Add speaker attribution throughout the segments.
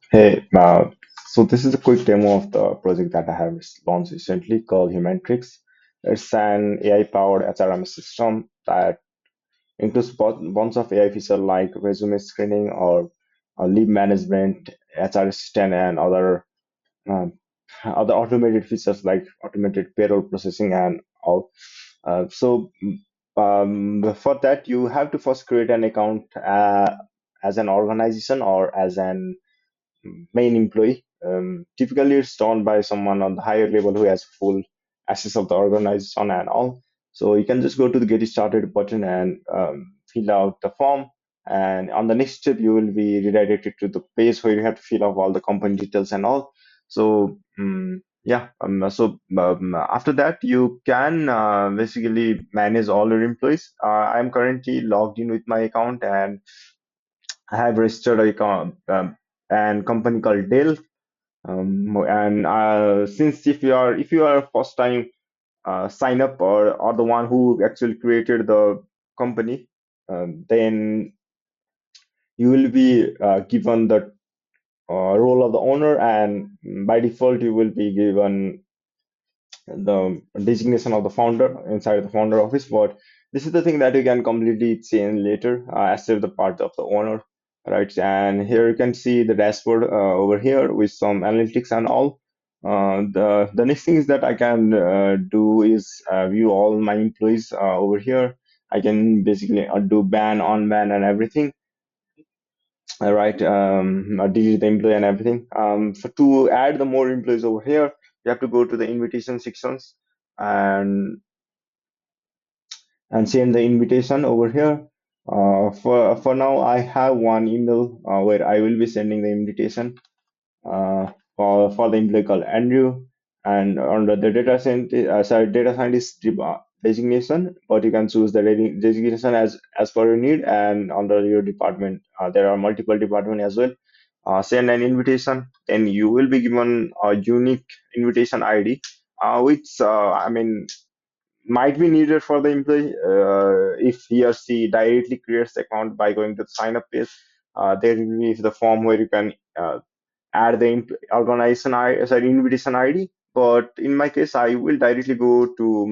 Speaker 1: Hey, so this is a quick demo of the project that I have launched recently called Humantryx. It's an AI-powered HRMS system that includes bunch of AI features like resume screening or leave management, HR assistant, and um, other automated features like automated payroll processing and all. For that, you have to first create an account as an organization or as an main employee. Typically, it's done by someone on the higher level who has full access of the organization and all. So you can just go to the Get Started button and fill out the form. And on the next step, you will be redirected to the page where you have to fill out all the company details and all. So yeah, after that, you can basically manage all your employees. I'm currently logged in with my account and I have registered a account and company called Dell. And since if you are a first time sign up or the one who actually created the company, then you will be given the role of the owner, and by default you will be given the designation of the founder inside the founder office. But this is the thing that you can completely change later as if the part of the owner, right? And here you can see the dashboard over here with some analytics and all. The next thing is that I can do is view all my employees over here. I can basically do ban, on ban, and everything. All right, delete the employee and everything. For to add the more employees over here, you have to go to the invitation sections and send the invitation over here. For now, I have one email where I will be sending the invitation for the employee called Andrew, and under the data scientist designation, but you can choose the designation as per your need, and under your department, there are multiple department as well. Send an invitation, then you will be given a unique invitation ID, which I mean might be needed for the employee if he or she directly creates the account by going to the sign up page. There will be the form where you can add the sorry, invitation ID. But in my case, I will directly go to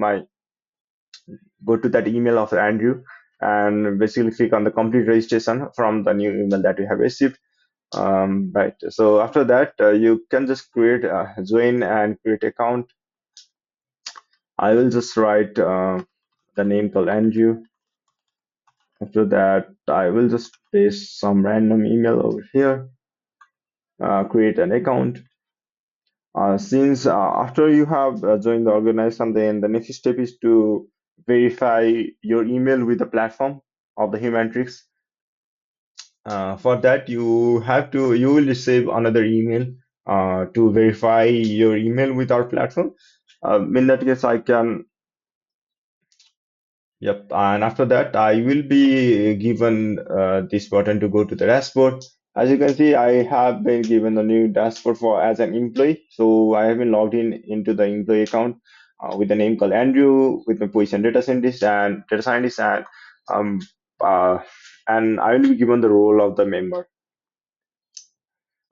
Speaker 1: that email of Andrew and basically click on the complete registration from the new email that you have received. Right. So after that, you can just join and create account. I will just write the name called Andrew. After that, I will just paste some random email over here, create an account. Since after you have joined the organization, then the next step is to verify your email with the platform of the Humantryx. For that, you will receive another email to verify your email with our platform. In that case, I can. Yep. And after that, I will be given this button to go to the dashboard. As you can see, I have been given a new dashboard for as an employee. So I have been logged in into the employee account with the name called Andrew, with my position data scientist, um, uh, and I will be given the role of the member.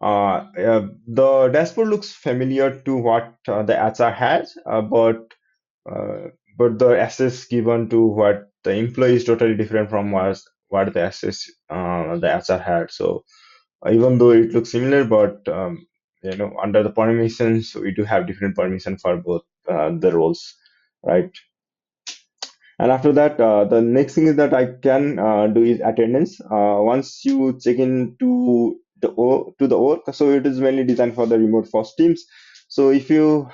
Speaker 1: The dashboard looks familiar to what the HR has, uh, but the access given to what the employee is totally different from what the access the HR had. So even though it looks similar, but under the permissions, we do have different permission for both the roles, right? And after that, the next thing is that I can do is attendance. Once you check in to the work, so it is mainly designed for the remote first teams. So if you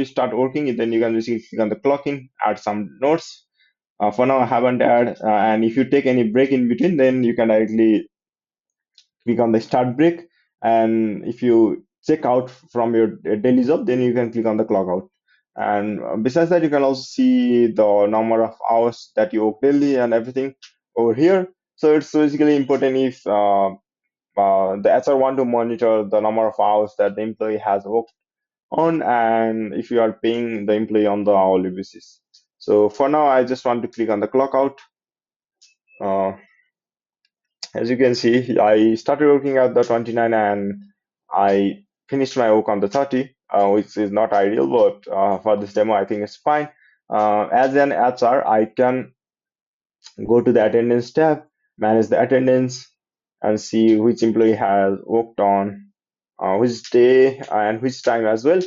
Speaker 1: start working, then you can basically click on the clock in, add some notes. For now, I haven't add, and if you take any break in between, then you can directly click on the start break. And if you check out from your daily job, then you can click on the clock out. And besides that, you can also see the number of hours that you work daily and everything over here. So it's basically important if the HR want to monitor the number of hours that the employee has worked on, and if you are paying the employee on the hourly basis. So for now, I just want to click on the clock out. Uh, As you can see, I started working at the 29 and I finished my work on the 30, which is not ideal, but for this demo, I think it's fine. As an HR, I can go to the attendance tab, manage the attendance, and see which employee has worked on which day and which time as well.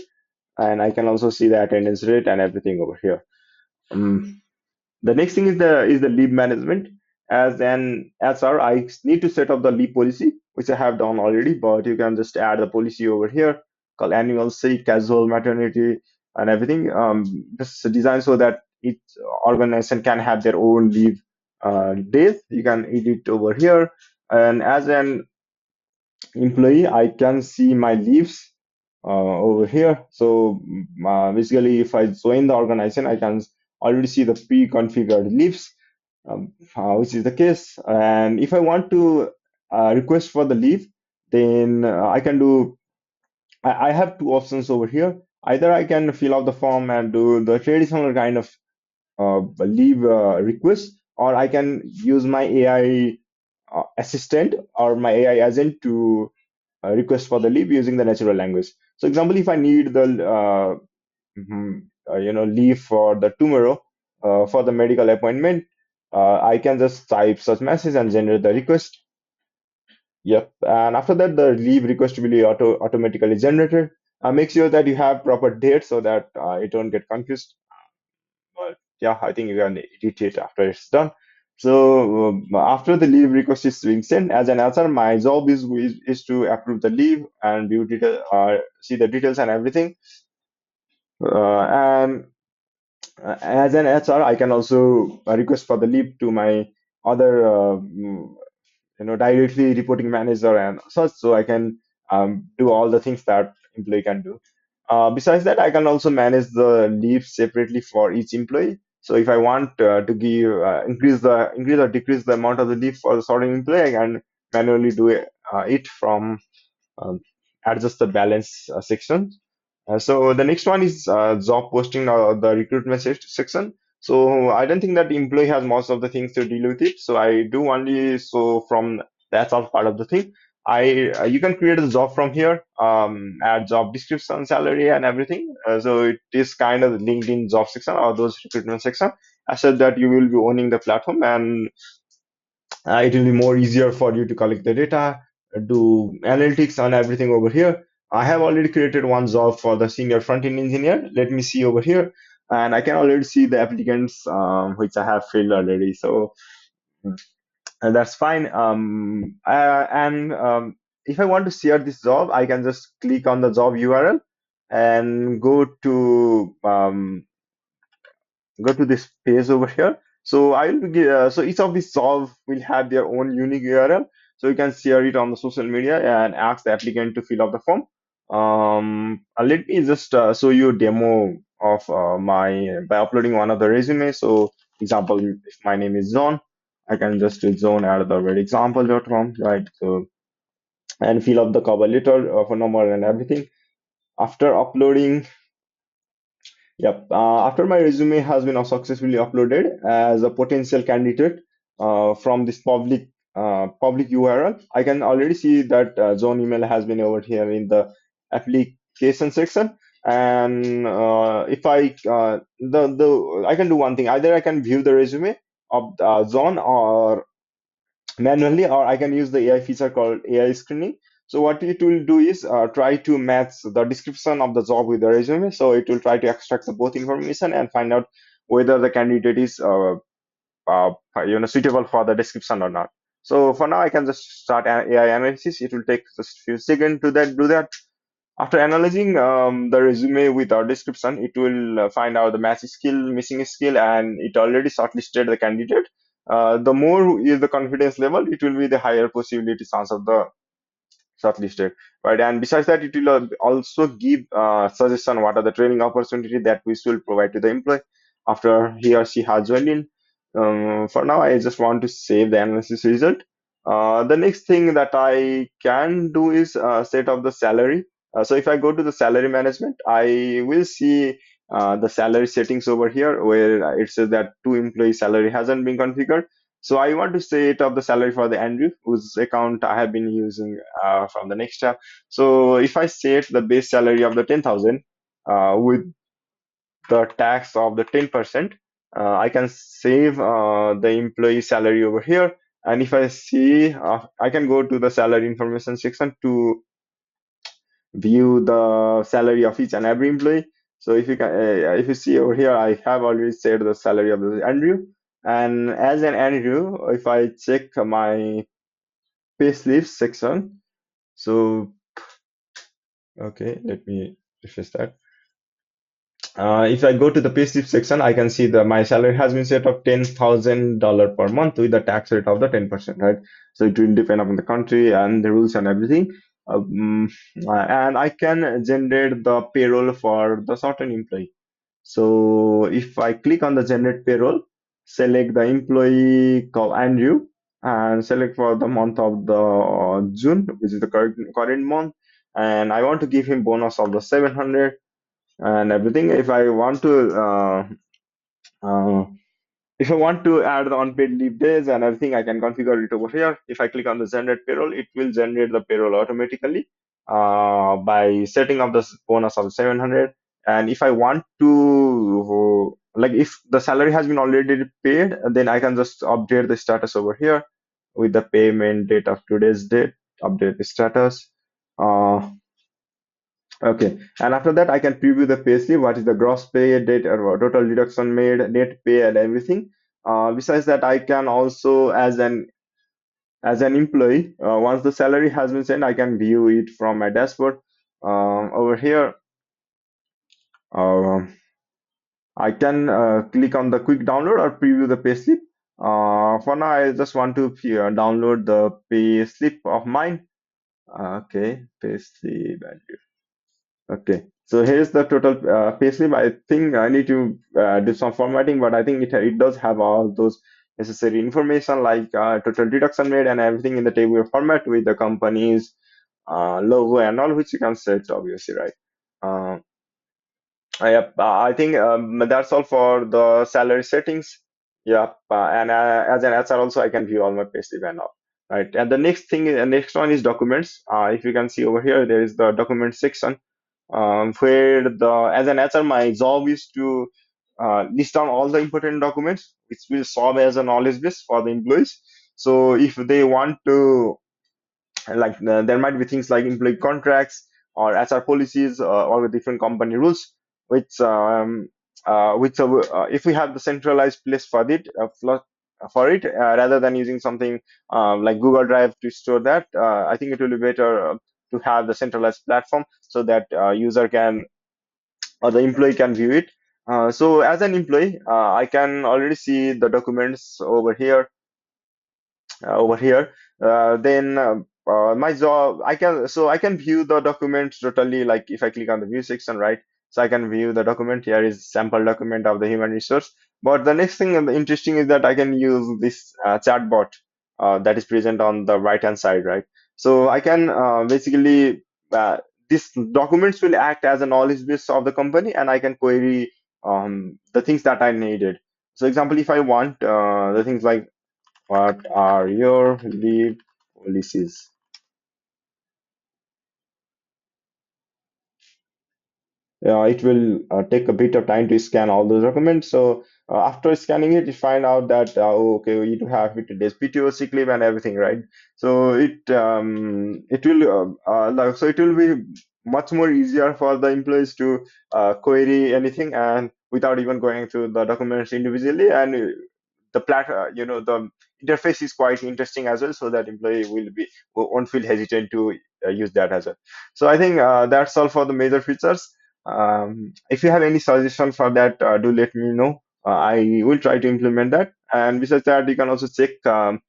Speaker 1: And I can also see the attendance rate and everything over here. Um, the next thing is the leave management. As an SR, I need to set up the leave policy, which I have done already, but you can just add the policy over here called annual sick, casual, maternity, and everything. This is designed so that each organization can have their own leave days. You can edit over here. And as an employee, I can see my leaves over here. So basically, if I join the organization, I can already see the pre-configured leaves, which is the case. And if I want to request for the leave, then I can do. I have two options over here. Either I can fill out the form and do the traditional kind of leave request, or I can use my AI assistant or my AI agent to request for the leave using the natural language. So, example, if I need the leave for the tomorrow for the medical appointment, I can just type such message and generate the request. Yep, and after that, the leave request will be automatically generated. Make sure that you have proper date so that it don't get confused. But yeah, I think you can edit it after it's done. So after the leave request is being sent, as an answer, my job is to approve the leave and view detail, see the details and everything. And as an HR, I can also request for the leave to my other directly reporting manager and such, so I can do all the things that employee can do. Besides that, I can also manage the leave separately for each employee. So if I want to give increase or decrease the amount of the leave for the certain employee, I can manually do it from um, adjust the balance section. So the next one is job posting or the recruitment section. So I don't think that the employee has most of the things to deal with it. So I do only so from that's all part of the thing. I You can create a job from here, add job description, salary, and everything. So it is kind of the LinkedIn job section or those recruitment section. I said that you will be owning the platform and it will be more easier for you to collect the data, do analytics on everything over here. I have already created one job for the senior front-end engineer. Let me see over here, and I can already see the applicants which I have filled already. So that's fine. And if I want to share this job, I can just click on the job URL and go to this page over here. So so each of these jobs will have their own unique URL. So you can share it on the social media and ask the applicant to fill out the form. Let me just show you a demo of my by uploading one of the resumes. So example, if my name is John, I can just zone at the very example.com, right? So and fill up the cover letter, phone number, and everything. After uploading, yep. After my resume has been successfully uploaded as a potential candidate from this public URL, I can already see that John email has been over here in the application section. And if I the I can do one thing. Either I can view the resume of John or manually, or I can use the AI feature called AI screening. So what it will do is try to match the description of the job with the resume. So it will try to extract the both information and find out whether the candidate is uh, suitable for the description or not. So for now, I can just start an AI analysis. It will take just few seconds to do that. After analyzing the resume with our description, it will find out the match skill, missing skill, and it already shortlisted the candidate. The more is the confidence level, it will be the higher possibility chance of the shortlisted, right? And besides that, it will also give suggestion what are the training opportunity that we should provide to the employee after he or she has joined in. For now, I just want to save the analysis result. The next thing that I can do is set up the salary. So if I go to the salary management, I will see the salary settings over here where it says that two employee salary hasn't been configured. So I want to set up the salary for the Andrew, whose account I have been using from the next tab. So if I set the base salary of the 10,000 with the tax of the 10%, I can save the employee salary over here. And if I see, I can go to the salary information section to view the salary of each and every employee. So if you see over here, I have already set the salary of the Andrew. And as an Andrew, if I check my payslip section, so okay, let me refresh that. If I go to the payslip section, I can see that my salary has been set of $10,000 per month with the tax rate of the 10%, right? So it will depend upon the country and the rules and everything. And I can generate the payroll for the certain employee. So if I click on the generate payroll, select the employee called Andrew, and select for the month of the June, which is the current month, and I want to give him bonus of the 700 and everything. Uh, if I want to add the unpaid leave days and everything, I can configure it over here. If I click on the generate payroll, it will generate the payroll automatically by setting up the bonus of 700. And if I want to, like if the salary has been already paid, then I can just update the status over here with the payment date of today's date, update the status. Uh, Okay, and after that, I can preview the payslip, what is the gross pay, date, or total deduction made, net pay, and everything. Besides that, I can also, as an employee, once the salary has been sent, I can view it from my dashboard. Over here, uh, I can click on the quick download or preview the payslip. For now, I just want to download the payslip of mine. Okay, payslip. Okay, so here's the total payslip. I think I need to do some formatting, but I think it does have all those necessary information like total deduction made and everything in the table format with the company's logo and all, which you can search obviously, right? Uh, Yep, I think that's all for the salary settings. Yep, and as an HR also, I can view all my payslip and all. Right, and the next one is documents. If you can see over here, there is the document section where as an HR, my job is to list down all the important documents, which will serve as a knowledge base for the employees. So if they want to, like, there might be things like employee contracts or HR policies or different company rules, which if we have the centralized place for it, rather than using something like Google Drive to store that, I think it will be better to have the centralized platform so that user can or the employee can view it. So as an employee, I can already see the documents over here. Then my job, I can view the documents totally. Like if I click on the view section, right? So I can view the document. Here is sample document of the human resource. But the next thing interesting is that I can use this chatbot that is present on the right hand side, right? So I can basically these documents will act as a knowledge base of the company, and I can query the things that I needed. So example, if I want the things like what are your leave policies? It will take a bit of time to scan all those documents. So after scanning it, you find out that okay, we need to have it days PTO, sick leave, and everything, right? So it will be much more easier for the employees to query anything and without even going through the documents individually. And the interface is quite interesting as well, so that employee won't feel hesitant to use that as well. So I think that's all for the major features. If you have any suggestion for that, do let me know. I will try to implement that. And besides that, you can also check the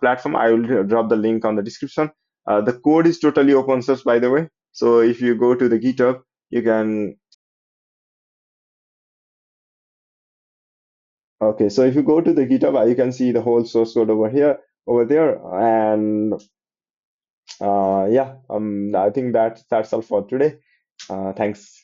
Speaker 1: platform. I will drop the link on the description. The code is totally open source, by the way. So if you go to the GitHub, you can. Okay, so if you go to the GitHub, you can see the whole source code over there, and yeah, I think that's all for today. Thanks.